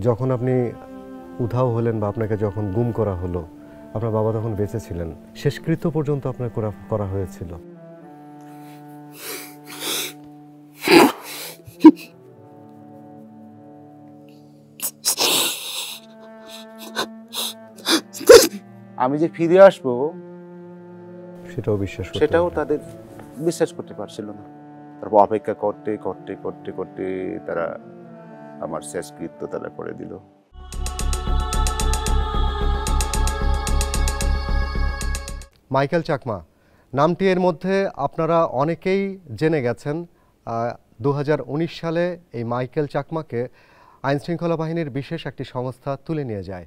যখন আপনি উধাও হলেন বা আপনাকে যখন গুম করা হলো, আপনার বাবা তখন বেঁচে ছিলেন, শেষকৃত্য পর্যন্ত আপনার করা হয়েছিল। আমি যে ফিরে আসবো সেটাও তাদের বিশ্বাস করতে পারছিল না। তারপর অপেক্ষা করতে করতে করতে করতে তারা আমার শেষকৃত্য তারা করে দিল। মাইকেল চাকমা নামটি এর মধ্যে আপনারা অনেকেই জেনে গেছেন। 2019 সালে এই মাইকেল চাকমাকে আইনশৃঙ্খলা বাহিনীর বিশেষ একটি সংস্থা তুলে নিয়ে যায়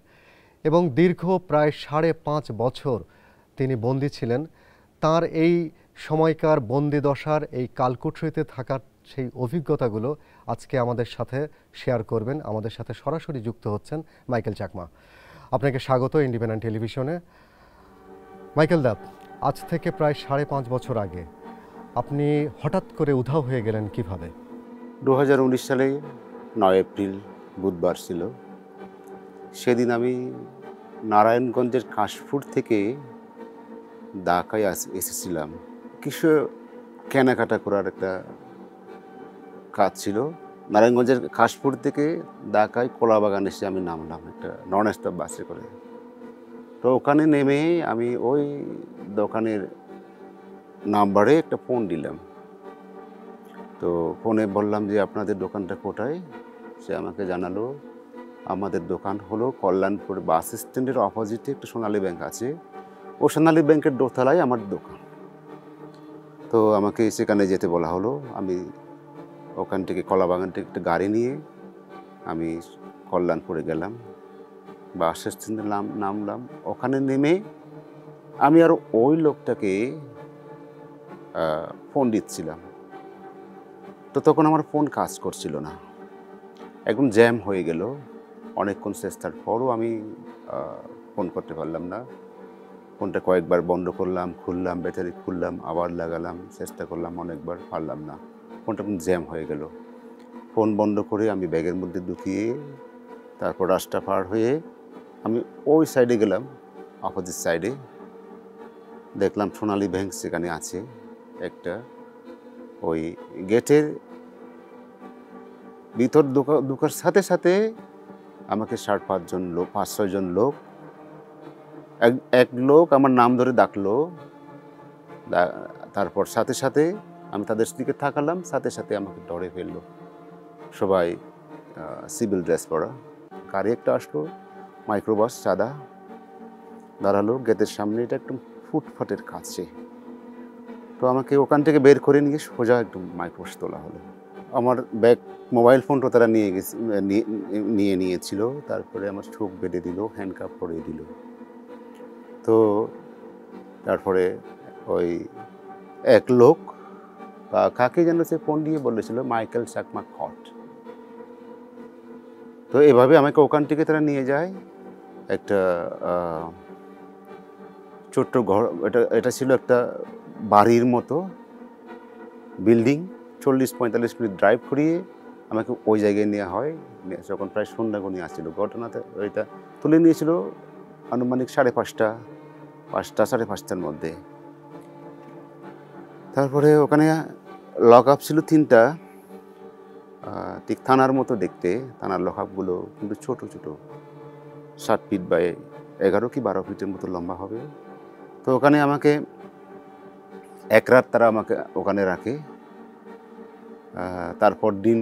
এবং দীর্ঘ প্রায় 5.5 বছর তিনি বন্দী ছিলেন। তার এই সময়কার বন্দি দশার এই কালকুঠরিতে থাকার সেই অভিজ্ঞতাগুলো আজকে আমাদের সাথে শেয়ার করবেন। আমাদের সাথে সরাসরি যুক্ত হচ্ছেন মাইকেল চাকমা। আপনাকে স্বাগত ইন্ডিপেন্ডেন্ট টেলিভিশনে। মাইকেল দা, আজ থেকে প্রায় 5.5 বছর আগে আপনি হঠাৎ করে উধাও হয়ে গেলেন কিভাবে? 2019 সালে 9 এপ্রিল বুধবার ছিল। সেদিন আমি নারায়ণগঞ্জের কাশপুর থেকে ঢাকায় এসেছিলাম। কিছু কেনাকাটা করার একটা কাজ ছিল। নারায়ণগঞ্জের কাশপুর থেকে ঢাকায় কলাবাগান এসে আমি নামলাম একটা নন স্টপ বাসে করে। তো ওখানে নেমে আমি ওই দোকানের নাম্বারে একটা ফোন দিলাম। তো ফোনে বললাম যে আপনাদের দোকানটা কোথায়? সে আমাকে জানালো আমাদের দোকান হলো কল্যাণপুর বাস স্ট্যান্ডের অপোজিটে একটা সোনালী ব্যাংক আছে, ও সোনালী ব্যাংকের দোতলায় আমার দোকান। তো আমাকে সেখানে যেতে বলা হলো। আমি ওখান থেকে কলাবাগান থেকে একটা গাড়ি নিয়ে আমি কল্যাণপুরে গেলাম, বাস স্ট্যান্ডে নামলাম। ওখানে নেমে আমি আর ওই লোকটাকে ফোন দিচ্ছিলাম। তো তখন আমার ফোন কাজ করছিল না, একদম জ্যাম হয়ে গেল। অনেকক্ষণ চেষ্টার পরও আমি ফোন করতে পারলাম না। ফোনটা কয়েকবার বন্ধ করলাম, খুললাম, ব্যাটারি খুললাম, আবার লাগালাম, চেষ্টা করলাম, অনেকবার পারলাম না। ফোনটা জ্যাম হয়ে গেল। ফোন বন্ধ করে আমি ব্যাগের মধ্যে ঢুকিয়ে তারপর রাস্তা পার হয়ে আমি ওই সাইডে গেলাম, অপোজিট সাইডে। দেখলাম সোনালী ব্যাংক সেখানে আছে একটা। ওই গেটের ভিতর ঢোকার সাথে সাথে আমাকে 5-6 জন লোক, এক লোক আমার নাম ধরে ডাকলো। তারপর সাথে সাথে আমি তাদের দিকে তাকালাম, সাথে সাথে আমাকে ধরে ফেললো। সবাই সিভিল ড্রেস পরা। গাড়ি একটা আসলো, মাইক্রোবাস সাদা, দাঁড়ালো গেটের সামনে। এটা একদম ফুটপাতের কাছে। তো আমাকে ওখান থেকে বের করে নিয়ে সোজা একদম মাইক্রোবাস তোলা হলো। আমার ব্যাগ, মোবাইল ফোনটা তারা নিয়ে নিয়েছিল। তারপরে আমার চোখ বেঁধে দিল, হ্যান্ডকাপ পরিয়ে দিল। তো তারপরে ওই এক লোক কাকে যেন সে ফোন দিয়ে বলেছিল মাইকেল চাকমা কট। তো এভাবে আমাকে ওখান থেকে তারা নিয়ে যায় একটা ছোট্ট ঘর। এটা ছিল একটা বাড়ির মতো বিল্ডিং। 40-45 মিনিট ড্রাইভ করিয়ে আমাকে ওই জায়গায় নেওয়া হয়। যখন প্রায় সন্ধ্যা গণিয়ে আসছিল, ঘটনাতে ওইটা তুলে নিয়েছিল আনুমানিক 5:30, 5:30-5:30টার মধ্যে। তারপরে ওখানে লক আপ ছিল 3টা, ঠিক থানার মতো দেখতে। থানার লক আপগুলো কিন্তু ছোটো ছোটো, 7 ফিট বাই 11 কি 12 ফিটের মতো লম্বা হবে। তো ওখানে আমাকে এক রাত তারা আমাকে ওখানে রাখে। তারপর দিন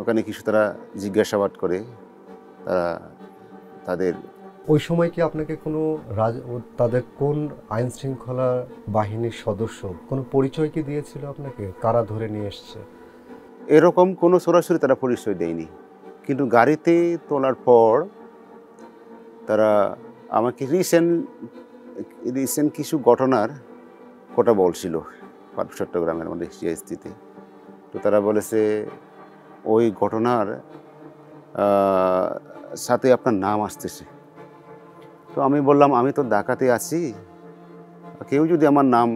ওখানে কিছু তারা জিজ্ঞাসাবাদ করে। তাদের ওই সময় কি আপনাকে কোনো তাদের কোন আইন শৃঙ্খলা বাহিনীর সদস্য কোনো পরিচয় কি দিয়েছিল আপনাকে, কারা ধরে নিয়ে এসছে? এরকম কোনো সরাসরি তারা পরিচয় দেয়নি, কিন্তু গাড়িতে তোলার পর তারা আমাকে রিসেন্ট কিছু ঘটনার কথা বলছিল চট্টগ্রামের মধ্যে সিআইএসটিতে। তো তারা বলেছে ওই ঘটনার সাথে আপনার নাম আসতেছে। তো আমি বললাম আমি তো ঢাকাতে আছি, কেউ যদি আমার নাম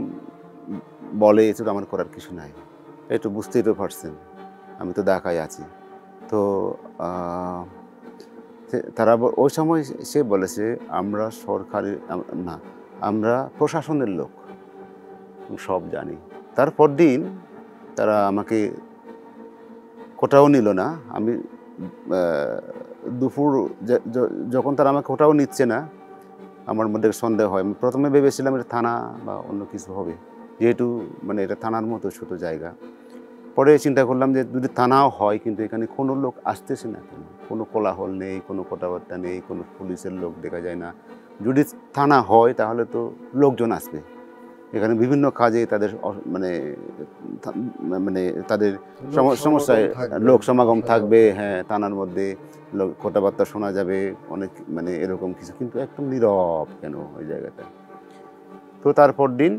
বলে এটা আমার করার কিছু নাই। একটু বুঝতেই তো পারছেন আমি তো ঢাকায় আছি। তো তারা ওই সময় সে বলেছে আমরা সরকারি না, আমরা প্রশাসনের লোক, সব জানি। তারপর দিন তারা আমাকে কোটাও নিল না। আমি দুপুর যখন তারা আমাকে কোটাও নিচ্ছে না, আমার মধ্যে সন্দেহ হয়। আমি প্রথমে ভেবেছিলাম এটা থানা বা অন্য কিছু হবে, যেহেতু মানে এটা থানার মতো ছোট জায়গা। পরে চিন্তা করলাম যে যদি থানাও হয়, কিন্তু এখানে কোনো লোক আসতেছে না কেন, কোনো কোলাহল নেই, কোনো কথাবার্তা নেই, কোনো পুলিশের লোক দেখা যায় না। যদি থানা হয় তাহলে তো লোকজন আসবে, এখানে বিভিন্ন কাজে তাদের মানে মানে তাদের সমস্যায় লোক সমাগম থাকবে। হ্যাঁ, থানার মধ্যে কথাবার্তা শোনা যাবে অনেক, মানে এরকম কিছু, কিন্তু একদম নীরব কেন ওই জায়গাটা। তো তারপর দিন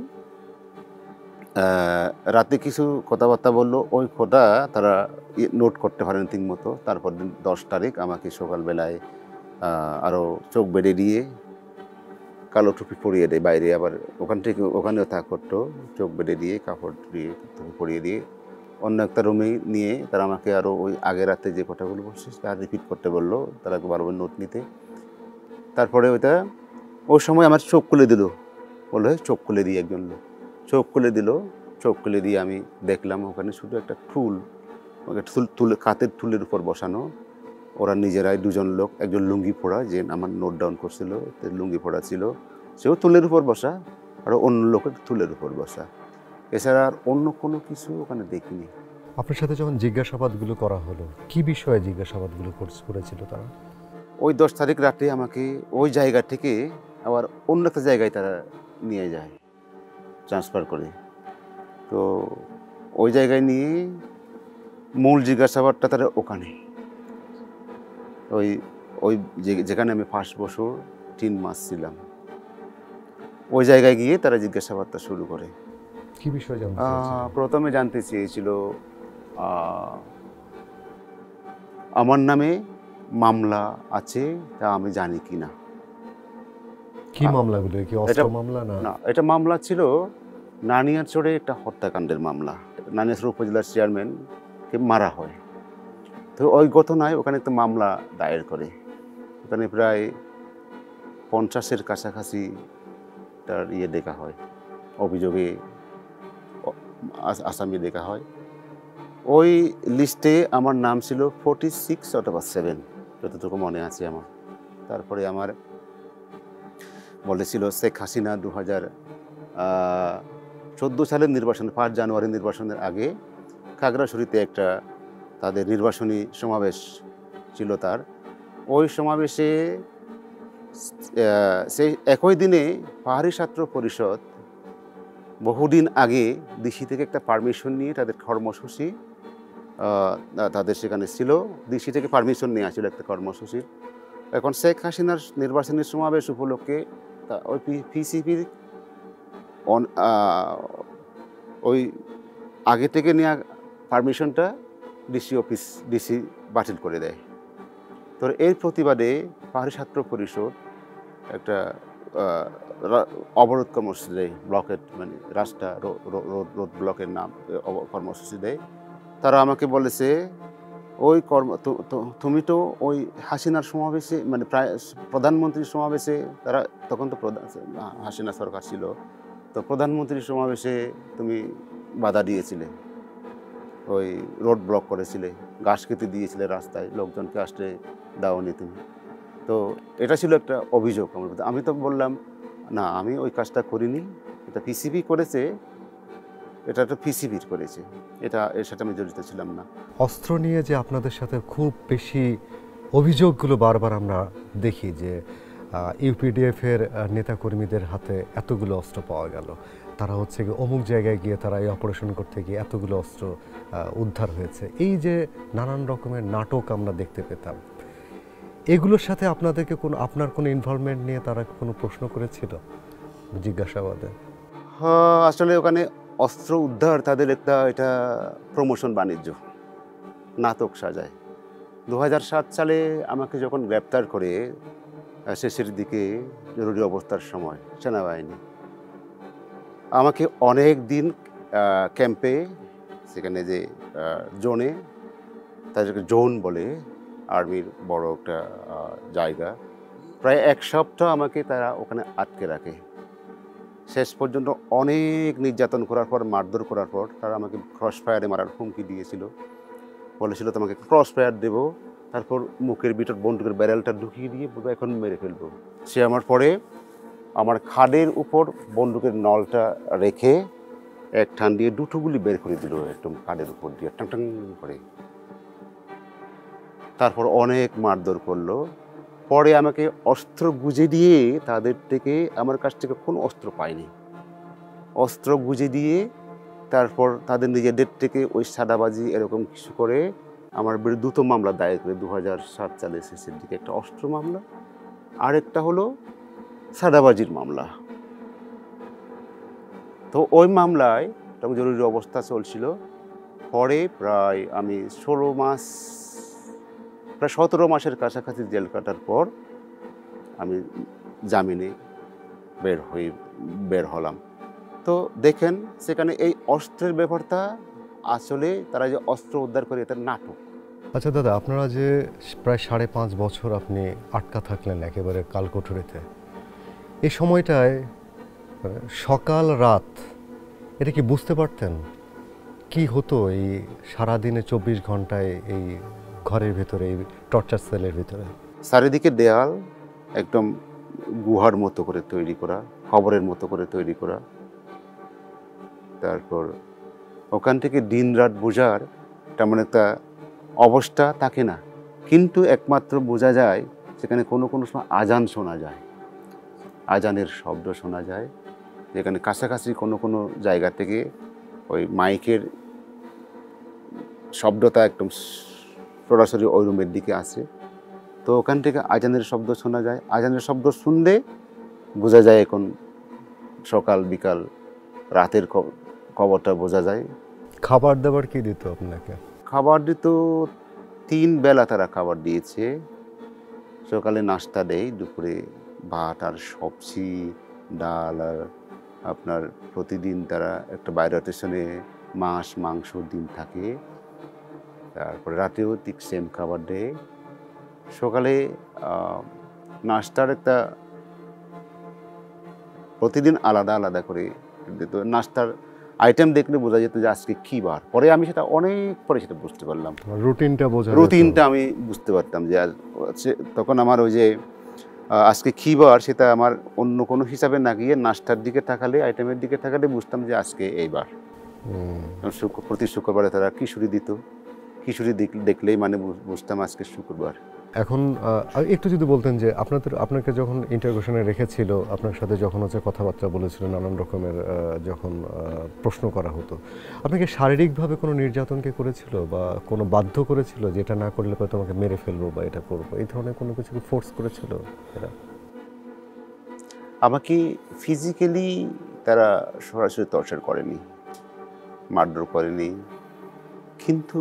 রাতে কিছু কথাবার্তা বললো, ওই কথা তারা নোট করতে পারেন ঠিক মতো। তারপর দিন 10 তারিখ আমাকে সকালবেলায় আরও চোখ বেঁধে দিয়ে কালো টুপি পরিয়ে দেয় বাইরে, আবার ওখান থেকে ওখানেও তা করতো, চোখ বেঁধে দিয়ে কাপড় দিয়ে টুপি পরিয়ে দিয়ে অন্য একটা রুমে নিয়ে তারা আমাকে আরও ওই আগের রাতে যে কথাগুলো বলছে তা রিপিট করতে বললো, তারা বারবার নোট নিতে। তারপরে ওইটা ওই সময় আমার চোখ খুলে দিল, বললো চোখ খুলে দিয়ে একজন লোক চোখ খুলে দিল। চোখ খুলে দিয়ে আমি দেখলাম ওখানে শুধু একটা টুল, কাতের টুলের উপর বসানো। ওরা নিজেরাই দুজন লোক, একজন লুঙ্গি পরা যে আমার নোট ডাউন করছিল, লুঙ্গি পরা ছিল, সেও টুলের উপর বসা, আর অন্য লোকের টুলের উপর বসা। এছাড়া আর অন্য কোনো কিছু ওখানে দেখিনি। আপনার সাথে যখন জিজ্ঞাসাবাদগুলো করা হলো, কি বিষয়ে জিজ্ঞাসাবাদগুলো করেছিল তারা? ওই 10 তারিখ রাতে আমাকে ওই জায়গা থেকে আবার অন্য একটা জায়গায় তারা নিয়ে যায়, ট্রান্সফার করে। তো ওই জায়গায় নিয়ে মূল জিজ্ঞাসাবাদটা তারা ওখানে, ওই ওই যেখানে আমি 5 বছর 3 মাস ছিলাম, ওই জায়গায় গিয়ে তারা জিজ্ঞাসাবাদটা শুরু করে। কি বিষয়ে জানতে চেয়েছিল? প্রথমে জানতে চেয়েছিল আমার নামে মামলা আছে তা আমি জানি কি না। কি মামলাগুলো? কি অস্ত্র মামলা? না, এটা মামলা ছিল নানিয়ারচরে একটা হত্যাকাণ্ডের মামলা। নানিয়ারচর উপজেলার চেয়ারম্যানকে মারা হয়। তো ওই ঘটনায় ওখানে একটা মামলা দায়ের করে। ওখানে প্রায় 50-এর কাছাকাছি তার দেখা হয়, অভিযোগে আসামি দেখা হয়। ওই লিস্টে আমার নাম ছিল 46 অথবা 7, যতটুকু মনে আছে আমার। তারপরে আমার বলেছিল শেখ হাসিনা 2014 সালের নির্বাচন, 5 জানুয়ারি নির্বাচনের আগে খাগড়াছড়িতে একটা তাদের নির্বাচনী সমাবেশ ছিল তার। ওই সমাবেশে সেই একই দিনে পাহাড়ি ছাত্র পরিষদ বহুদিন আগে ডিসি থেকে একটা পারমিশন নিয়ে তাদের কর্মসূচি তাদের সেখানে ছিল, ডিসি থেকে পারমিশন নিয়ে আসছিল একটা কর্মসূচির। এখন শেখ হাসিনার নির্বাচনী সমাবেশ উপলক্ষে ওই পিসিপির ওই আগে থেকে নেওয়া পারমিশনটা ডিসি বাতিল করে দেয়। তো এর প্রতিবাদে পাহাড়ি ছাত্র পরিষদ একটা অবরোধ কর্মসূচি দেয়, ব্লকের মানে রাস্তা রোড ব্লকের নাম কর্মসূচি দেয়। তারা আমাকে বলেছে ওই তুমি তো ওই হাসিনার সমাবেশে, মানে প্রায় প্রধানমন্ত্রীর সমাবেশে, তারা তখন তো হাসিনা সরকার ছিল, তো প্রধানমন্ত্রীর সমাবেশে তুমি বাধা দিয়েছিলে, ওই রোড ব্লক করেছিলে, ঘাস কেটে দিয়েছিলে রাস্তায়, লোকজনকে আসতে দাওনি তুমি। তো এটা ছিল একটা অভিযোগ আমার। আমি তো বললাম না, আমি ওই কাজটা করিনি, এটা পিসিবি করেছে, এটা একটা পিসিবির করেছে, এর সাথে আমি জড়িত ছিলাম না। অস্ত্র নিয়ে যে আপনাদের সাথে খুব বেশি অভিযোগগুলো বারবার আমরা দেখি যে ইউপিডিএফ এর নেতাকর্মীদের হাতে এতগুলো অস্ত্র পাওয়া গেল, তারা হচ্ছে অমুক জায়গায় গিয়ে তারা এই অপারেশন করতে গিয়ে এতগুলো অস্ত্র উদ্ধার হয়েছে, এই যে নানান রকমের নাটক আমরা দেখতে পেতাম, এগুলোর সাথে আপনাদেরকে আপনার কোনো ইনভলভমেন্ট নিয়ে তারা কোনো প্রশ্ন করেছিল জিজ্ঞাসাবাদে? হ্যাঁ, আসলে ওখানে অস্ত্র উদ্ধার তাদের একটা এটা প্রমোশন বাণিজ্য, নাটক সাজায়। 2007 সালে আমাকে যখন গ্রেপ্তার করে শেষের দিকে জরুরি অবস্থার সময় সেনাবাহিনী আমাকে অনেক দিন ক্যাম্পে, সেখানে যে জোনে, তাদেরকে জোন বলে, আর্মির বড় একটা জায়গা। প্রায় ১ সপ্তাহ আমাকে তারা ওখানে আটকে রাখে। শেষ পর্যন্ত অনেক নির্যাতন করার পর, মারধর করার পর তারা আমাকে ক্রস ফায়ারে মারার হুমকি দিয়েছিল। বলেছিল তোমাকে ক্রস ফায়ার দেবো, তারপর মুখের ভিতর বন্দুকের ব্যারেলটা ঢুকিয়ে দিয়ে পুরো এখন মেরে ফেলবো। সে আমার পরে আমার খাদের উপর বন্দুকের নলটা রেখে এক টান দিয়ে দুটো গুলি বের করে দিল একদম খাদের উপর দিয়ে টাং টাং করে। তারপর অনেক মারধর করলো। পরে আমাকে অস্ত্র গুঁজে দিয়ে তাদের থেকে আমার কাছ থেকে কোনো অস্ত্র পাইনি। অস্ত্র গুঁজে দিয়ে তারপর তাদের নিজেদের থেকে ওই সাদাবাজি এরকম কিছু করে আমার বিরুদ্ধে দুটো মামলা দায়ের করে ২০০৭ সালের শেষের দিকে, একটা অস্ত্র মামলা, আরেকটা হলো সাদাবাজির মামলা। তো ওই মামলায় তখন জরুরি অবস্থা চলছিল। পরে প্রায় আমি ১৬ মাস, প্রায় ১৭ মাসের কাছাকাছি জেল কাটার পর আমি জামিনে বের হলাম। তো দেখেন সেখানে এই অস্ত্রের ব্যাপারটা আসলে তারা যে অস্ত্র উদ্ধার করে এটা নাটক। আচ্ছা দাদা, আপনারা যে প্রায় ৫.৫ বছর আপনি আটকা থাকলেন একেবারে কালকোঠরিতে, এই সময়টায় সকাল রাত এটা কি বুঝতে পারতেন কি হতো এই সারাদিনে ২৪ ঘন্টায় এই ঘরের ভেতরে, এই টর্চার সেলের ভিতরে? চারিদিকে দেয়াল একদম গুহার মতো করে তৈরি করা, কবরের মতো করে তৈরি করা। তারপর ওখান থেকে দিন রাত বোঝার তেমন একটা অবস্থা থাকে না, কিন্তু একমাত্র বোঝা যায় সেখানে কোনো কোনো সময় আজান শোনা যায়, আজানের শব্দ শোনা যায়। যেখানে কাছাকাছি কোনো কোনো জায়গা থেকে ওই মাইকের শব্দটা একদম সরাসরি ওই রুমের দিকে আসে। তো ওখান থেকে আজানের শব্দ শোনা যায়। আজানের শব্দ শুনলে বোঝা যায় এখন সকাল বিকাল রাতের খবরটা বোঝা যায়। খাবার দাবার কি দিত আপনাকে? খাবার দিত ৩ বেলা তারা খাবার দিয়েছে। সকালে নাস্তা দেয়, দুপুরে ভাত আর সবজি, ডাল, আর আপনার প্রতিদিন তারা একটা বাইরে রোটেশনে মাছ, মাংস, ডিম থাকে। তারপরে রাতেও ঠিক সেম খাবার দেয়। সকালে নাস্তার একটা প্রতিদিন আলাদা আলাদা করে দিত। নাস্তার আইটেম দেখলে বোঝা যেত যে আজকে কী বার। পরে আমি সেটা অনেক পরে সেটা বুঝতে পারলাম, রুটিনটা আমি বুঝতে পারতাম যে তখন আমার ওই যে আজকে কী বার সেটা আমার অন্য কোনো হিসাবে না গিয়ে নাস্তার দিকে তাকালে, আইটেমের দিকে তাকালে বুঝতাম যে আজকে এই বার। প্রতি শুক্রবারে তারা খিচুড়ি দিত, খিচুড়ি দেখলেই মানে বুঝতাম আজকে শুক্রবার। এখন একটু যদি বলতেন যে আপনাকে যখন ইন্টারোগেশনে রেখেছিল, আপনার সাথে যখন হচ্ছে কথাবার্তা বলেছিল, নানান রকমের যখন প্রশ্ন করা হতো, আপনাকে শারীরিকভাবে কোনো নির্যাতন কি করেছিল বা কোনো বাধ্য করেছিল যে এটা না করলে পরে তোমাকে মেরে ফেলবো বা এটা করবো, এই ধরনের কোনো কিছু ফোর্স করেছিল এরা? আমাকে ফিজিক্যালি তারা সরাসরি টর্চার করেনি, মারধর করেনি, কিন্তু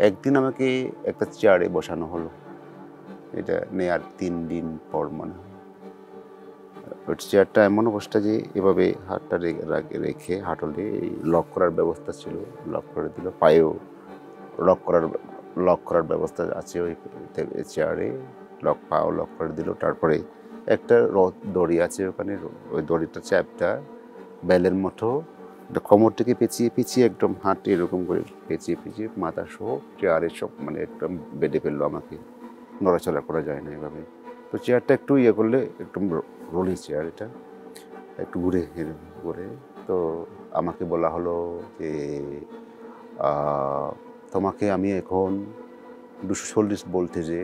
একদিন আমাকে একটা চেয়ারে বসানো হলো। এটা নেয়ার ৩ দিন পর মনে হয়। ওই চেয়ারটা এমন অবস্থা যে এভাবে হাতটা রেখে হাঁটলে লক করার ব্যবস্থা ছিল, লক করে দিল। পায়েও লক করার ব্যবস্থা আছে ওই চেয়ারে, পাও লক করে দিল। তারপরে একটা দড়ি আছে ওখানে, ওই দড়িটা চ্যাপটা বেলের মতো কোমর থেকে পেঁচিয়ে একদম হাঁটে এরকম করে পেঁচিয়ে মাথা সহ চেয়ারে সব মানে একদম বেঁধে ফেললো আমাকে। নড়াচড়া করা যায় না এভাবে। তো চেয়ারটা একটু ইয়ে করলে, একদম রোলিং চেয়ার, এটা একটু ঘুরে তো আমাকে বলা হলো যে তোমাকে আমি এখন 240 ভোল্টেজে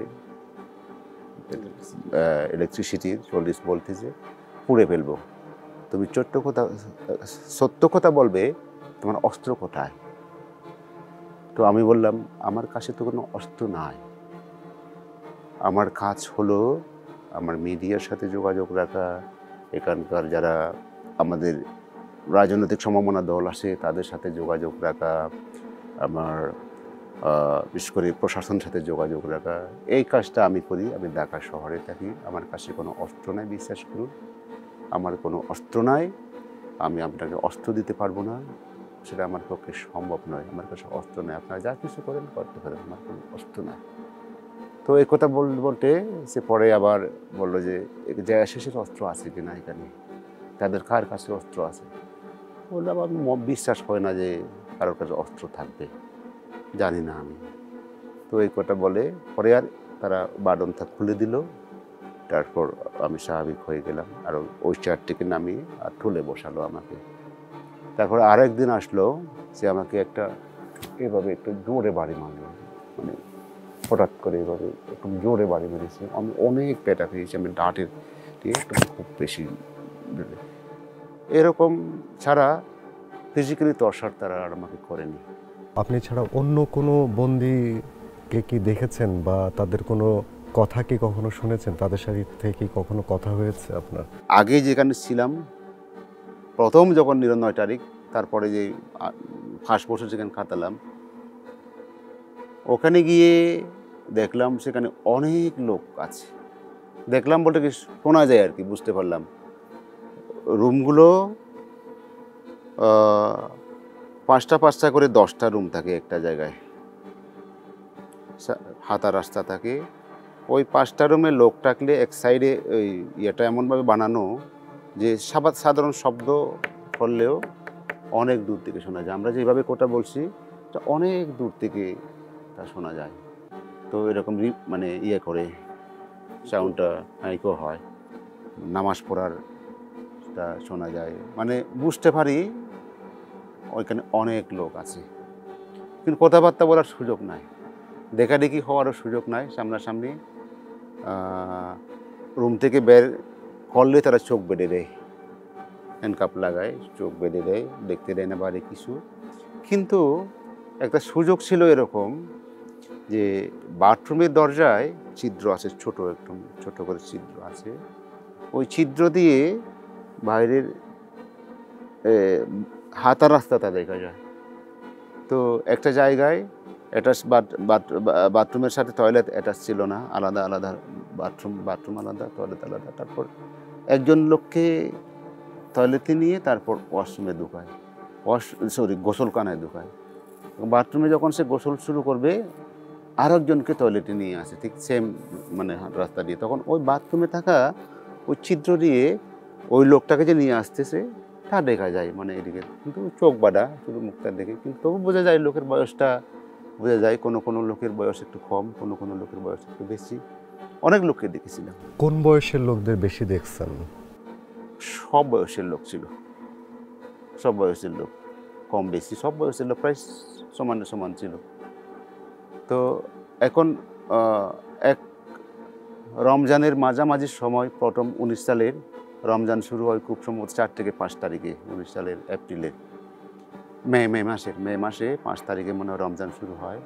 ইলেকট্রিসিটির 40 ভোল্টেজে পুড়ে ফেলবো। তুমি সত্য কথা বলবে, তোমার অস্ত্র কোথায়? তো আমি বললাম আমার কাছে তো কোনো অস্ত্র নাই। আমার কাজ হলো আমার মিডিয়ার সাথে যোগাযোগ রাখা, এখানকার যারা আমাদের রাজনৈতিক সমমনা দল আছে তাদের সাথে যোগাযোগ রাখা, আমার বিশেষ করে প্রশাসনের সাথে যোগাযোগ রাখা। এই কাজটা আমি করি। আমি ঢাকা শহরে থাকি, আমার কাছে কোনো অস্ত্র নাই, বিশ্বাস করুন। আমার কোনো অস্ত্র নাই, আমি আপনাকে অস্ত্র দিতে পারবো না। সেটা আমার পক্ষে সম্ভব নয়, আমার কাছে অস্ত্র নেই, আপনারা যা কিছু করেন করতে পারেন, আমার কোনো অস্ত্র নাই। তো এই কথা বলতে সে পরে আবার বললো যে জয়া শেষের অস্ত্র আছে কিনা এখানে, তাদের কার কাছে অস্ত্র আছে। বললো আমার বিশ্বাস হয় না যে কারোর কাছে অস্ত্র থাকবে, জানি না আমি। তো এই কথা বলে পরে আর তারা বাডনটা খুলে দিল, তারপর আমি স্বাভাবিক হয়ে গেলাম। আর ওই চেয়ার থেকে নামিয়ে আর টুলে বসালো আমাকে। তারপর আরেকদিন আসলো, সে আমাকে একটা এভাবে একটু জোরে বাড়ি মারলো, মানে হঠাৎ করে এভাবে একটু জোরে বাড়ি মেরেছে। আমি অনেক পেটা পেয়েছি, আমি ডাঁটের দিয়ে একটু খুব বেশি। এরকম ছাড়া ফিজিক্যালি টর্চার তারা আর আমাকে করেনি। আপনি ছাড়া অন্য কোনো বন্দীকে কি দেখেছেন বা তাদের কোনো কথা কি কখনো শুনেছেন, তাদের সাথে কি কখনো কথা হয়েছে আপনার? আগে যেখানে ছিলাম প্রথম যখন ৯ তারিখ, তারপরে যে ফার্স্ট বছর যেখানে কাটালাম, ওখানে গিয়ে দেখলাম সেখানে অনেক লোক আছে। দেখলাম বলতে কি শোনা যায় আর কি, বুঝতে পারলাম। রুমগুলো ৫টা ৫টা করে 10টা রুম থাকে একটা জায়গায়, হাতা রাস্তা থাকে। ওই 5টা রুমে লোক থাকলে এক সাইডে ওই ইয়েটা এমনভাবে বানানো যে সাধারণ শব্দ করলেও অনেক দূর থেকে শোনা যায়। আমরা যেভাবে কোটা বলছি এটা অনেক দূর থেকে তা শোনা যায়। তো এরকম মানে ইয়ে করে সাউন্ডটা হাইকো হয়, নামাজ পড়ার তা শোনা যায়, মানে বুঝতে পারি ওইখানে অনেক লোক আছে। কিন্তু কথাবার্তা বলার সুযোগ নাই, দেখাদেখি হওয়ারও সুযোগ নাই। সামনাসামনি রুম থেকে বের করলে তারা চোখ বেঁধে দেয়, হ্যান্ডকাপ লাগায়, চোখ বেঁধে দেয়, দেখতে দেয় না বাইরে কিছু। কিন্তু একটা সুযোগ ছিল এরকম যে বাথরুমের দরজায় ছিদ্র আছে, ছোট একদম ছোট করে ছিদ্র আছে। ওই ছিদ্র দিয়ে বাইরের হাতা রাস্তাটা দেখা যায়। তো একটা জায়গায় অ্যাটাচ বাথরুমের সাথে টয়লেট অ্যাটাচ ছিল না, আলাদা আলাদা বাথরুম আলাদা, টয়লেট আলাদা। তারপর একজন লোককে টয়লেটে নিয়ে তারপর ওয়াশরুমে ঢুকায়, গোসলখানায় ঢুকায়। বাথরুমে যখন সে গোসল শুরু করবে আরেকজনকে টয়লেটে নিয়ে আসে, ঠিক সেম মানে রাস্তা দিয়ে। তখন ওই বাথরুমে থাকা ওই ছিদ্র দিয়ে ওই লোকটাকে যে নিয়ে আসতেছে তা দেখা যায়, মানে এদিকে কিন্তু চোখ বাঁধা, শুধু মুখটা দেখে। কিন্তু তবু বোঝা যায় লোকের বয়সটা, বোঝা যায় কোনো কোনো লোকের বয়স একটু কম, কোনো কোনো লোকের বয়স একটু বেশি। অনেক লোককে দেখেছিলাম। কোন বয়সের লোকদের বেশি দেখছেন? সব বয়সের লোক ছিল, সব বয়সের লোক, কম বেশি সব বয়সের লোক প্রায় সমান সমান ছিল। তো এখন এক রমজানের মাঝামাঝি সময়, প্রথম 19 সালের রমজান শুরু হয় খুব সম্ভবত 4 থেকে 5 তারিখে, 19 সালের এপ্রিলে, মে মাসে 5 তারিখে মনে হয় রমজান শুরু হয়।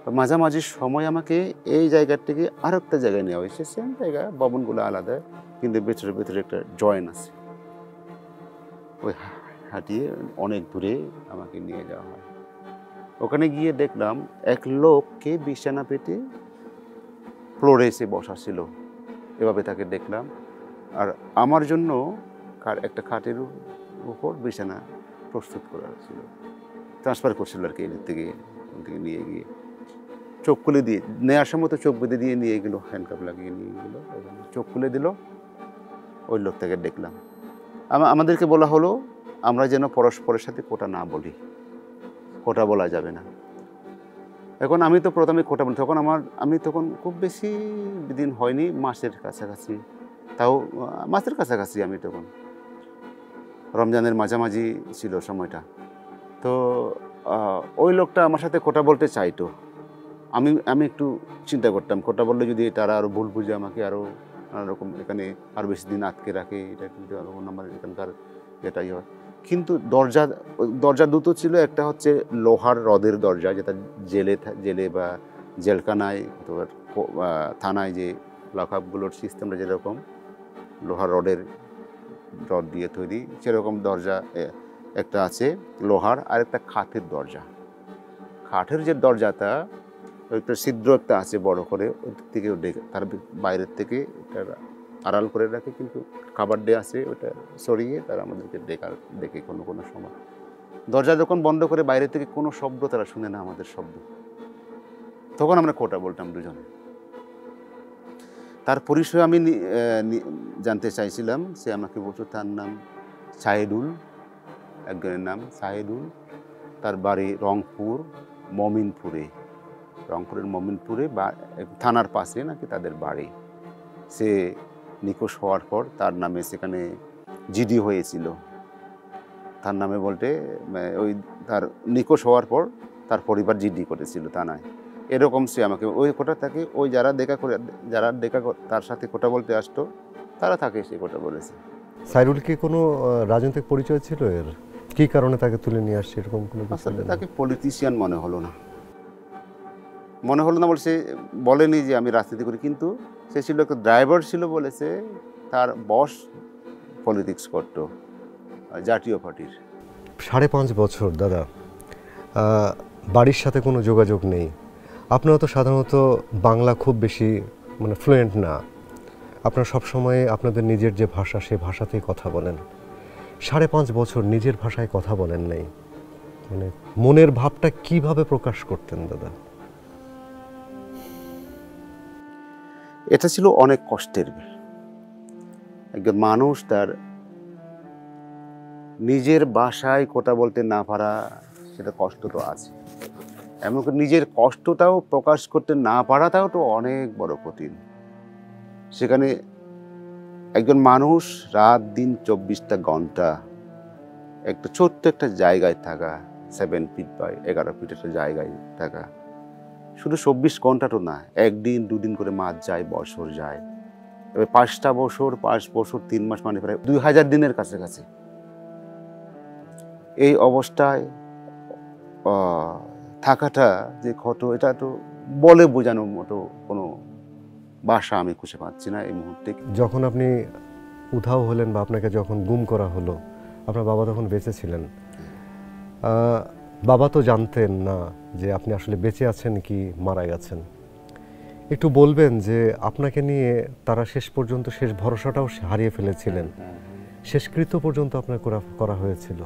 তো মাঝামাঝি সময় আমাকে এই জায়গার থেকে আর একটা জায়গায় নেওয়া হয়েছে, সেম জায়গা, ভবনগুলো আলাদা, কিন্তু ভেতরে ভেতরে একটা জয়েন আছে। ওই হাঁটিয়ে অনেক দূরে আমাকে নিয়ে যাওয়া হয়। ওখানে গিয়ে দেখলাম এক লোককে বিছানা পেতে ফ্লোরে এসে বসা ছিল, এভাবে তাকে দেখলাম। আর আমার জন্য একটা খাটের উপর বিছানা প্রস্তুত করা ছিল, ট্রান্সফার করছিল আর কি, এদিক থেকে নিয়ে গিয়ে চোখ খুলে দিয়ে নেওয়ার সময় তো চোখ বেঁধে দিয়ে নিয়ে গেলো, হ্যান্ডকাপ লাগিয়ে নিয়ে গেলো, চোখ খুলে দিল। ওই লোকটাকে দেখলাম। আমাদেরকে বলা হলো আমরা যেন পরস্পরের সাথে কোটা না বলি, কোটা বলা যাবে না। এখন আমি তো প্রথমে কোটা বলি, তখন আমি তখন খুব বেশি দিন হয়নি, মাসের কাছাকাছি, তাও মাসের কাছাকাছি আমি তখন, রমজানের মাঝামাঝি ছিল সময়টা। তো ওই লোকটা আমার সাথে কোটা বলতে চাইতো। আমি একটু চিন্তা করতাম, কোটা বললে যদি তারা আরও ভুল বুঝে আমাকে আরও নানারকম এখানে আরও বেশি দিন আটকে রাখে, এটা কিন্তু আরও আমার এখানকার এটাই হয়। কিন্তু দরজা দুটো ছিল, একটা হচ্ছে লোহার রদের দরজা, যেটা জেলে বা জেলখানায় অথবা থানায় যে লকআপগুলোর সিস্টেমটা যেরকম লোহার রড দিয়ে তৈরি, সেরকম দরজা একটা আছে লোহার, আর একটা কাঠের দরজা। কাঠের যে দরজাটা একটা ছিদ্র একটা আছে বড় করে, ওই থেকে তার বাইরের থেকে এটা আড়াল করে রাখে, কিন্তু খাবার দেওয়া আছে ওটা সরিয়ে তারা আমাদেরকে দেখে কোনো কোনো সময় দরজা যখন বন্ধ করে বাইরে থেকে কোনো শব্দ তারা শুনে না, আমাদের শব্দ। তখন আমরা কোটা বলতাম দুজনে। তার পরিচয় আমি জানতে চাইছিলাম। সে আমাকে বলতো তার নাম সাহেদুল, একজনের নাম সাহেদুল। তার বাড়ি রংপুর মমিনপুরে, রংপুরের মমিনপুরে বা থানার পাশে নাকি তাদের বাড়ি। সে নিখোঁজ হওয়ার পর তার নামে সেখানে জিডি হয়েছিল। তার নামে বলতে ওই তার নিখোঁজ হওয়ার পর তার পরিবার জিডি করেছিল থানায়। এরকম সে আমাকে ওই কোটা থাকে, ওই যারা তার সাথে কথা বলতে আসতো তারা তাকে সে কথা বলেছে। সাইরুল কি কোনো রাজনৈতিক পরিচয় ছিল এর? কি কারণে তাকে তুলে নিয়ে আসছে এরকম কোনো কিছু? আসলে তাকে পলিটিশিয়ান মনে হলো না বলছে, বলেনি যে আমি রাজনীতি করি, কিন্তু সে ছিল একটা ড্রাইভার ছিল বলেছে। তার বস পলিটিক্স করতো জাতীয় পার্টির। 5.5 বছর দাদা বাড়ির সাথে কোনো যোগাযোগ নেই। আপনারা তো সাধারণত বাংলা খুব বেশি মানে ফ্লুয়েন্ট না, আপনারা সবসময় আপনাদের নিজের যে ভাষা সে ভাষাতেই কথা বলেন। 5.5 বছর নিজের ভাষায় কথা বলেন নাই, মানে মনের ভাবটা কিভাবে প্রকাশ করতেন দাদা? এটা ছিল অনেক কষ্টের। একজন মানুষ তার নিজের ভাষায় কথা বলতে না পারা, সেটা কষ্ট তো আছে। এমনকি নিজের কষ্টটাও প্রকাশ করতে না পারাটাও তো অনেক বড় কঠিন। সেখানে একজন মানুষ রাত দিন 24টা ঘন্টা একটা ছোট্ট একটা জায়গায় থাকা, 7 ফিট বাই 11 ফিট একটা জায়গায় থাকা, শুধু 24 ঘন্টা তো না, একদিন দুদিন করে মাস যায়, বছর যায়, তবে 5টা বছর, 5 বছর 3 মাস, মানে প্রায় 2000 দিনের কাছাকাছি। এই অবস্থায় থাকাটা যে কত, এটা তো বলে বোঝানোর মতো কোনো ভাষা আমি খুঁজে পাচ্ছি না এই মুহূর্তে। যখন আপনি উধাও হলেন বা আপনাকে যখন গুম করা হলো, আপনার বাবা তখন বেঁচে ছিলেন। বাবা তো জানতেন না যে আপনি আসলে বেঁচে আছেন কি মারা গেছেন। একটু বলবেন যে আপনাকে নিয়ে তারা শেষ পর্যন্ত শেষ ভরসাটাও হারিয়ে ফেলেছিলেন, শেষকৃত্য পর্যন্ত আপনার করা হয়েছিল।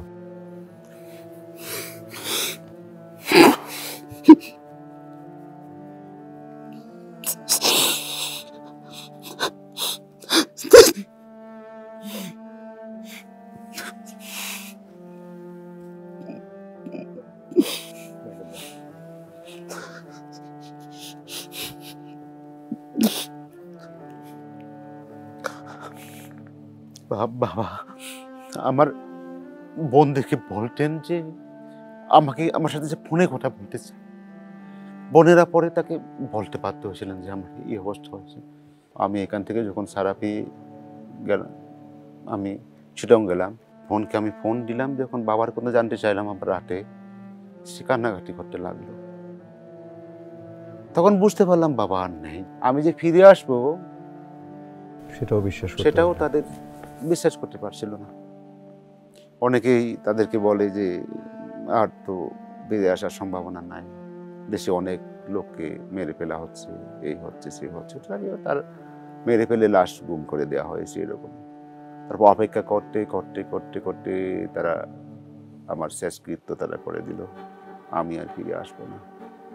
বাবা আমার বোনদেরকে বলতেন যে আমার সাথে যে ফোনে কথা বলতে চায়, বোনেরা পরে তাকে বলতে বাধ্য হয়েছিলেন যে আমার এই অবস্থা হয়েছে। আমি এখান থেকে যখন সারাপি গেলাম, আমি চিটং গেলাম, বোনকে আমি ফোন দিলাম, যখন বাবার কথা জানতে চাইলাম আমার রাতে, সে কান্নাকাটি করতে লাগলো। তখন বুঝতে পারলাম বাবা আর নেই। আমি যে ফিরে আসবো সেটাও তাদের বিশ্বাস করতে পারছিল না। অনেকেই তাদেরকে বলে যে আর তো ফিরে আসার সম্ভাবনা নাই, দেশে অনেক লোককে মেরে ফেলা হচ্ছে, এই হচ্ছে সে হচ্ছে, তার মেরে ফেলে লাশ গুম করে দেওয়া হয়েছে এরকম। তারপর অপেক্ষা করতে করতে করতে করতে তারা আমার শেষকৃত্য তারা করে দিল। আমি আর ফিরে আসবো না।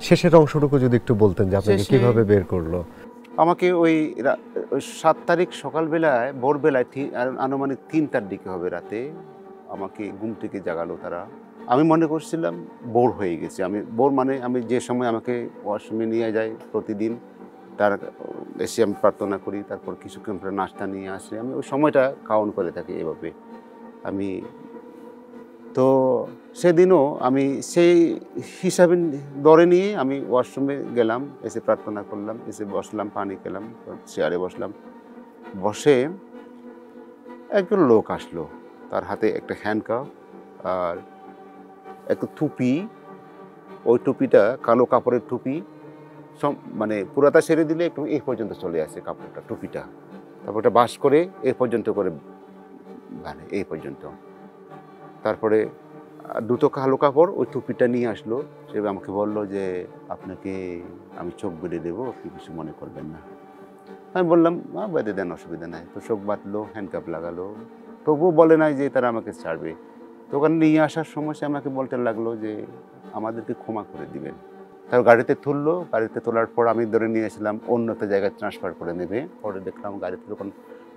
শেষের অংশটুকু যদি একটু বলতেন যে আপনাকে কিভাবে বের করলো। আমাকে ওই 7 তারিখ সকালবেলায়, ভোরবেলায়, আনুমানিক 3টার দিকে হবে রাতে, আমাকে ঘুম থেকে জাগালো তারা। আমি মনে করছিলাম বোর হয়ে গেছে। আমি যে সময় আমাকে ওয়াশরুমে নিয়ে যাই প্রতিদিন, তার এসে আমি প্রার্থনা করি, তারপর কিছুক্ষণ পরে নাস্তা নিয়ে আসে, আমি ওই সময়টা কাউন্ট করে থাকি এভাবে। তো সেদিনও আমি সেই হিসাবে ধরে নিয়ে আমি ওয়াশরুমে গেলাম, এসে প্রার্থনা করলাম, এসে বসলাম, পানি খেলাম, চেয়ারে বসলাম। বসে একজন লোক আসলো, তার হাতে একটা হ্যান্ডকাপ আর একটা টুপি। ওই টুপিটা কালো কাপড়ের টুপি, মানে পুরাটা সেরে দিলে একটু এই পর্যন্ত চলে আসে কাপড়টা, টুপিটা। তারপর ওটা বাস করে এই পর্যন্ত করে, মানে এই পর্যন্ত। তারপরে দুটো কালো কাপড় ওই টুপিটা নিয়ে আসলো। সে আমাকে বললো যে আপনাকে আমি চোখ বেঁধে দেবো, আপনি কিছু মনে করবেন না। আমি বললাম বেঁধে দেন, অসুবিধা নাই। তো চোখ বাঁধলো, হ্যান্ডকাপ লাগালো, তবুও বলে নাই যে তারা আমাকে ছাড়বে। তো ওখানে নিয়ে আসার সময় সে আমাকে বলতে লাগলো যে আমাদেরকে ক্ষমা করে দিবেন। তারপর গাড়িতে তুললো, গাড়িতে তোলার পর আমি ধরে নিয়ে এসেছিলাম অন্য একটা জায়গায় ট্রান্সফার করে নেবে। পরে দেখলাম গাড়িতে যখন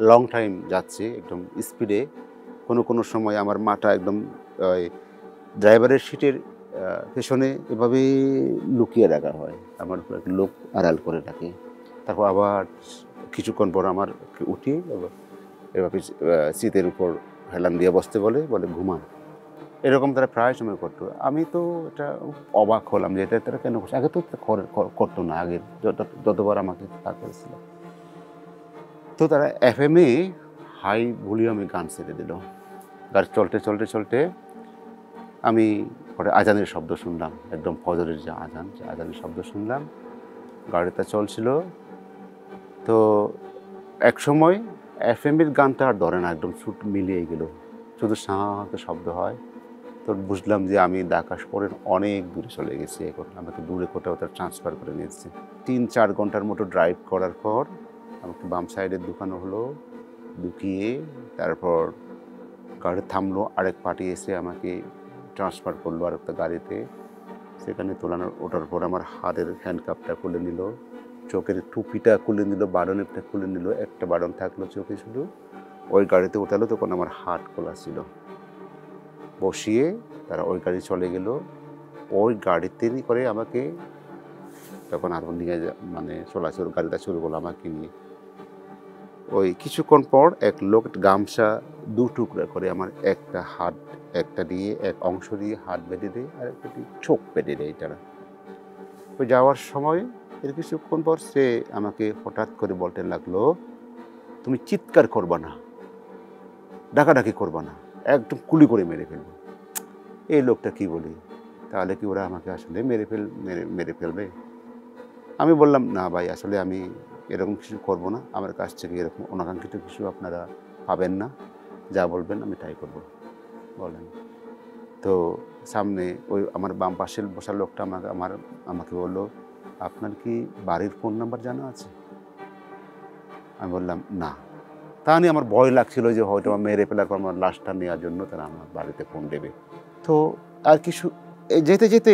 লং টাইম যাচ্ছে একদম স্পিডে, কোনো সময় আমার মাটা একদম ওই ড্রাইভারের সিটের পেছনে এভাবে লুকিয়ে রাখা হয়, আমার উপর একটা লোক আড়াল করে রাখে। তারপর আবার কিছুক্ষণ পর আমার উঠিয়ে এভাবে সিটের উপর হেলান দিয়ে বসতে বলে ঘুমান। এরকম তারা প্রায় সময় করতো। আমি তো এটা অবাক হলাম যে এটা তারা কেন করছে, আগে তো করতো না, আগে যতবার আমাকে তা করেছিল। তো তারা FM-এ হাই ভলিউমে গান ছেড়ে দিল। গাড়ি চলতে চলতে চলতে আমি পরে আজানের শব্দ শুনলাম, একদম ফজরের যে আজান, সে আজানের শব্দ শুনলাম। গাড়িটা চলছিল। তো এক সময় FM-এর গানটা আর ধরে না, একদম ছুট মিলিয়ে গেল, শুধু শাঁত শব্দ হয়। তো বুঝলাম যে আমি ঢাকা শহরের অনেক দূরে চলে গেছি। এখন আমাকে দূরে কোথাও তার ট্রান্সফার করে নিয়েছে। 3-4 ঘন্টার মতো ড্রাইভ করার পর আমাকে বাম সাইডে ঢুকানো হলো। ঢুকিয়ে তারপর গাড়ি থামলো, আরেক পার্টি এসে আমাকে ট্রান্সফার করলো আরেকটা গাড়িতে। সেখানে ওঠার পর আমার হাতের হ্যান্ডকাপটা খুলে নিল, চোখের টুপিটা খুলে নিল, বাটনেরটা খুলে নিল, একটা বাটন থাকলো চোখে শুধু। ওই গাড়িতে ওঠালো, তখন আমার হাত খোলা ছিল। বসিয়ে তারা ওই গাড়ি চলে গেল। ওই গাড়িতেই করে আমাকে তখন আরও নিয়ে চলাচল গাড়িটা শুরু করলো আমাকে নিয়ে। ওই কিছুক্ষণ পর এক লোক গামছা 2 টুকরা করে আমার একটা হাত, একটা দিয়ে এক অংশ দিয়ে হাত বেঁধে দেয়, আর একটা দিয়ে চোখ বেঁধে দেয় তারা। ওই যাওয়ার সময় এর কিছুক্ষণ পর সে আমাকে হঠাৎ করে বলতে লাগলো, তুমি চিৎকার করবা না, ডাকাডাকি করবা না, একদম গুলি করে মেরে ফেলবো। এই লোকটা কি বলি, তাহলে কি ওরা আমাকে আসলে মেরে ফেলবে? আমি বললাম, না ভাই, আসলে আমি এরকম কিছু করবো না, আমার কাছ থেকে এরকম অনাকাঙ্ক্ষিত কিছু আপনারা পাবেন না, যা বলবেন আমি তাই করবো বলেন। তো সামনে ওই আমার বাম পাশে বসা লোকটা আমাকে বললো, আপনার কি বাড়ির ফোন নাম্বার জানা আছে? আমি বললাম না। তা নিয়ে আমার ভয় লাগছিল যে হয়তো আমার মেরে ফেলার পর আমার লাশটা নেওয়ার জন্য তারা আমার বাড়িতে ফোন দেবে। তো আর কিছু যেতে যেতে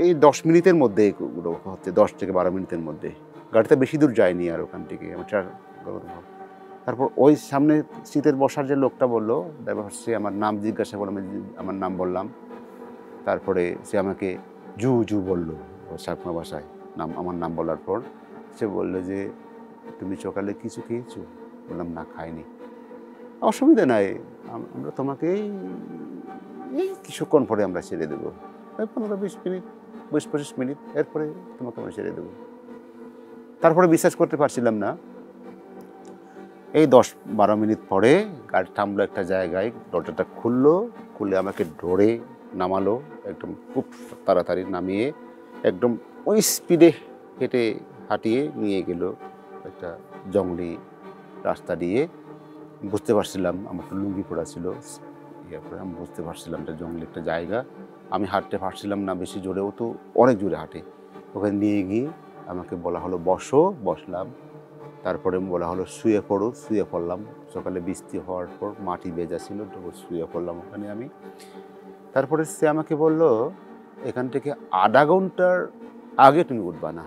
এই 10 মিনিটের মধ্যে এগুলো হচ্ছে, 10 থেকে 12 মিনিটের মধ্যে। গাড়িটা বেশি দূর যায়নি আর ওখান থেকে আমার তারপর ওই সামনে সিটের বসার যে লোকটা বললো, সে আমার নাম জিজ্ঞাসা করলো, আমার নাম বললাম। তারপরে সে আমাকে জু জু বললো চাকমা ভাষায়, আমার নাম বলার পর সে বললো যে তুমি সকালে কিছু খেয়েছো? বললাম না, খাইনি। অসুবিধা নাই, আমরা তোমাকে এই কিছুক্ষণ পরে আমরা ছেড়ে দেবো, 15-20 মিনিট, 20-25 মিনিট, এরপরে তোমাকে আমরা ছেড়ে দেবো। তারপরে বিশ্বাস করতে পারছিলাম না। এই 10-12 মিনিট পরে গাড়ি থামলো একটা জায়গায়, দরজাটা খুলে আমাকে ধরে নামালো, একদম খুব তাড়াতাড়ি নামিয়ে একদম ওই স্পিডে হাঁটিয়ে নিয়ে গেল একটা জঙ্গলি রাস্তা দিয়ে। বুঝতে পারছিলাম, আমার তো লুঙ্গি পড়া ছিল, আমি বুঝতে পারছিলাম এটা জঙ্গলি একটা জায়গা। আমি হাঁটতে পারছিলাম না বেশি জোরেও, তো অনেক জোরে হাঁটে। ওখানে নিয়ে গিয়ে আমাকে বলা হলো বসো, বসলাম। তারপরে বলা হলো শুয়ে পড়ো, শুয়ে পড়লাম। সকালে বৃষ্টি হওয়ার পর মাটি ভেজা ছিল, তো শুয়ে পড়লাম ওখানে আমি। তারপরে সে আমাকে বলল, এখান থেকে আধা ঘন্টার আগে তুমি উঠবা না,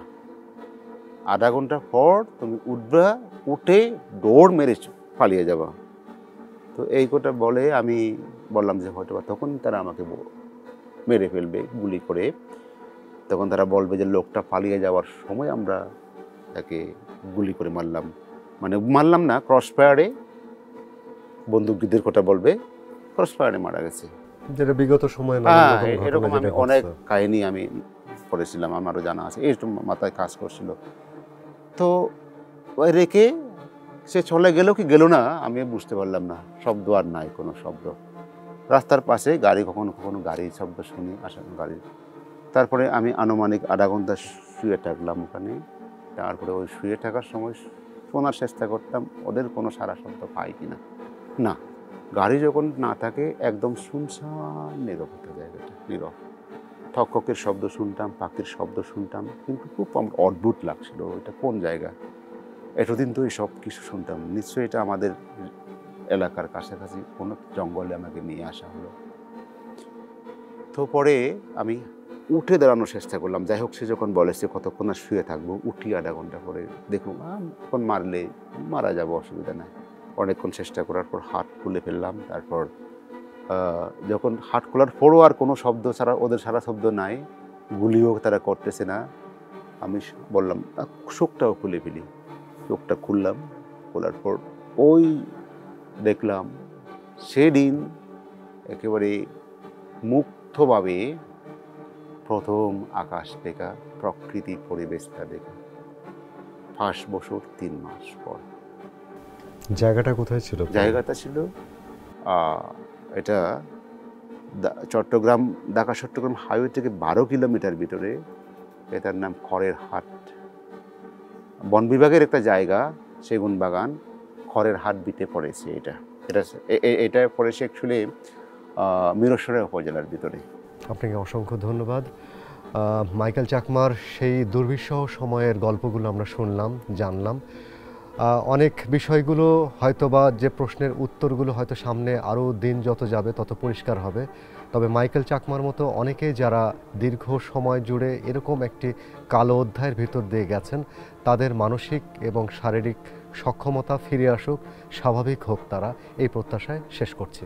আধা ঘন্টা পর তুমি উঠবা, উঠে দৌড় মেরে পালিয়ে যাবা। তো এই কথা বলে আমি বললাম যে হয়তো তখন তারা আমাকে মেরে ফেলবে গুলি করে। তখন তারা বলবে যে লোকটা পালিয়ে যাওয়ার সময় আমরা তাকে গুলি করে মারলাম না, ক্রস ফায়ারে, বন্দুকযুদ্ধের কথা বলবে, ক্রস ফায়ারে মারা গেছে। যেটা বিগত সময়ে এরকম আমি অনেক কাহিনী আমি পড়েছিলাম, আমারও জানা আছে, এই মাথায় কাজ করছিল। তো ওই রেখে সে চলে গেল কি গেল না আমি বুঝতে পারলাম না, শব্দ আর নাই, কোনো শব্দ। রাস্তার পাশে গাড়ি, কখনো কখনো গাড়ির শব্দ শুনি, গাড়ির। তারপরে আমি আনুমানিক আধা ঘন্টা শুয়ে থাকলাম ওখানে। তারপরে ওই শুয়ে থাকার সময় শোনার চেষ্টা করতাম ওদের কোনো সারা শব্দ পাই কিনা। না, গাড়ি যখন না থাকে একদম শুনশান নীরবতা, জায়গাটা নীরব। ঠকঠকের শব্দ শুনতাম, পাখির শব্দ শুনতাম, কিন্তু খুব অদ্ভুত লাগছিল, এটা কোন জায়গা। এতদিন তো এই সব কিছু শুনতাম, নিশ্চয়ই এটা আমাদের এলাকার কাছাকাছি কোনো জঙ্গলে আমাকে নিয়ে আসা হলো। পরে আমি উঠে দাঁড়ানোর চেষ্টা করলাম। যাই হোক, সে যখন বলেছে কতক্ষণ আর শুয়ে থাকবো, উঠি আধা ঘন্টা পরে, দেখুন এখন মারলে মারা যাবো, অসুবিধা নাই। অনেকক্ষণ চেষ্টা করার পর হাত খুলে ফেললাম। তারপর যখন হাত খোলার পরও আর কোনো শব্দ ছাড়া, ওদের সারা শব্দ নাই, গুলিও তারা করতেছে না, আমি বললাম চোখটাও খুলে ফেলি। চোখটা খুললাম, খোলার পর ওই দেখলাম সেদিন একেবারে মুগ্ধভাবে প্রথম আকাশ দেখা, প্রকৃতি পরিবেশটা দেখা, 5 বছর 3 মাস পর। জায়গাটা কোথায় ছিল? জায়গাটা ছিল এটা চট্টগ্রাম, ঢাকা চট্টগ্রাম হাইওয়ে থেকে 12 কিলোমিটার ভিতরে। এটার নাম খড়ের হাট। বন বিভাগের একটা জায়গা, সেগুন বাগান, খড়ের হাট বিতে পড়েছে। এটা পড়েছে অ্যাকচুয়ালি মিরসরাই উপজেলার ভিতরে। আপনাকে অসংখ্য ধন্যবাদ। মাইকেল চাকমার সেই দুর্বিষহ সময়ের গল্পগুলো আমরা শুনলাম, জানলাম। অনেক বিষয়গুলো হয়তোবা, যে প্রশ্নের উত্তরগুলো হয়তো সামনে আরও দিন যত যাবে তত পরিষ্কার হবে। তবে মাইকেল চাকমার মতো অনেকেই যারা দীর্ঘ সময় জুড়ে এরকম একটি কালো অধ্যায়ের ভিতর দিয়ে গেছেন, তাদের মানসিক এবং শারীরিক সক্ষমতা ফিরে আসুক, স্বাভাবিক হোক তারা, এই প্রত্যাশায় শেষ করছি।